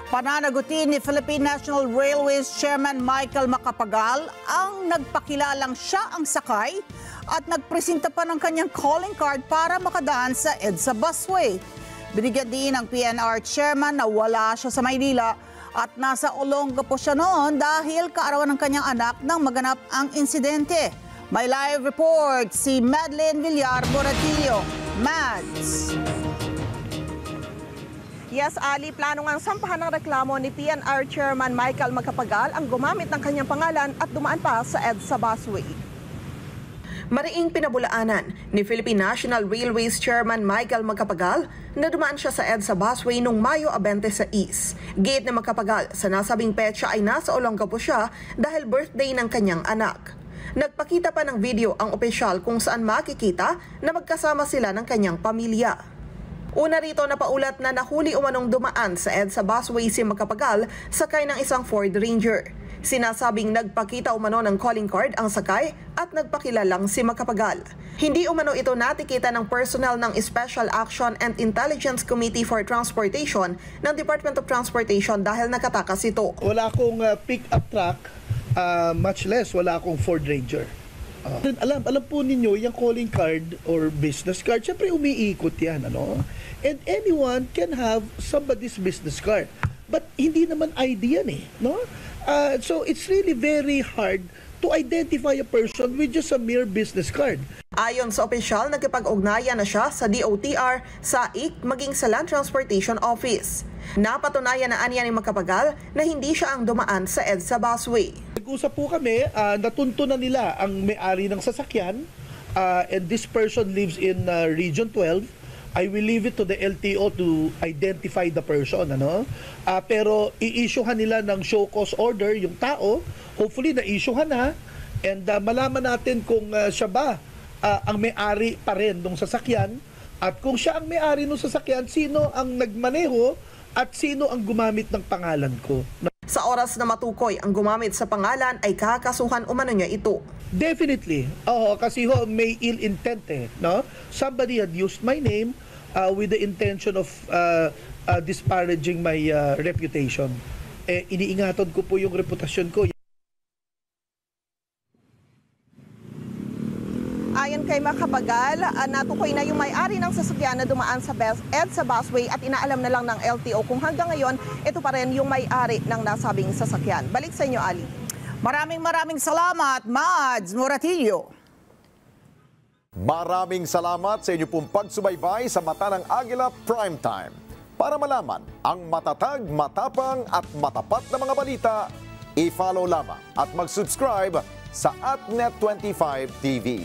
Pananagutin ni Philippine National Railways Chairman Michael Macapagal ang nagpakilalang siya ang sakay at nagpresenta pa ng kanyang calling card para makadaan sa EDSA busway. Binigyan din ng PNR Chairman na wala siya sa Maynila at nasa Olongapo siya noon dahil kaarawan ng kanyang anak nang maganap ang insidente. May live report si Madeline Villar Boratillo. Mads. Yes, Ali, plano ngang sampahan ng reklamo ni PNR Chairman Michael Macapagal ang gumamit ng kanyang pangalan at dumaan pa sa EDSA busway. Mariing pinabulaanan ni Philippine National Railways Chairman Michael Macapagal na dumaan siya sa EDSA busway noong Mayo 26. Giit na Macapagal, sa nasabing petsa ay nasa Olongapo siya dahil birthday ng kanyang anak. Nagpakita pa ng video ang opisyal kung saan makikita na magkasama sila ng kanyang pamilya. Una rito napaulat na nahuli umanong dumaan sa EDSA busway si Macapagal sakay ng isang Ford Ranger. Sinasabing nagpakita umano ng calling card ang sakay at nagpakilalang si Macapagal. Hindi umano ito natikita ng personnel ng Special Action and Intelligence Committee for Transportation ng Department of Transportation dahil nakatakas ito. Wala akong pick-up truck, much less wala akong Ford Ranger. Alam po ninyo, yung calling card or business card, syempre umiikot yan, ano? And anyone can have somebody's business card. But hindi naman ID yan, no? So it's really very hard to identify a person with just a mere business card. Ayon sa opisyal, nagkipag-ugnayan na siya sa DOTR, SAIC, maging sa Land Transportation Office. Napatunayan na aniya ni Macapagal na hindi siya ang dumaan sa EDSA busway. Nag-usap po kami, natunto na nila ang may-ari ng sasakyan, and this person lives in Region 12. I will leave it to the LTO to identify the person, ano? Pero i-issuehan nila ng show cause order yung tao. Hopefully na-issuehan na, and malaman natin kung siya ba ang may-ari pa rin ng sasakyan, at kung siya ang may-ari ng sasakyan, sino ang nagmaneho at sino ang gumamit ng pangalan ko. Sa oras na matukoy ang gumamit sa pangalan ay kakasuhan umano niya ito. Definitely. Kasi may ill intent no? Somebody had used my name with the intention of disparaging my reputation. Iniingatan ko po yung reputasyon ko. Ayon kay Macapagal, natukoy na yung may-ari ng sasakyan na dumaan sa EDSA busway at inaalam na lang ng LTO kung hanggang ngayon ito pa rin yung may-ari ng nasabing sasakyan. Balik sa inyo, Ali. Maraming salamat, Mads Moratillo. Maraming salamat sa inyo pong pagsubaybay sa Mata ng Agila Primetime. Para malaman ang matatag, matapang at matapat na mga balita, i-follow lamang at mag-subscribe sa @Net25 TV.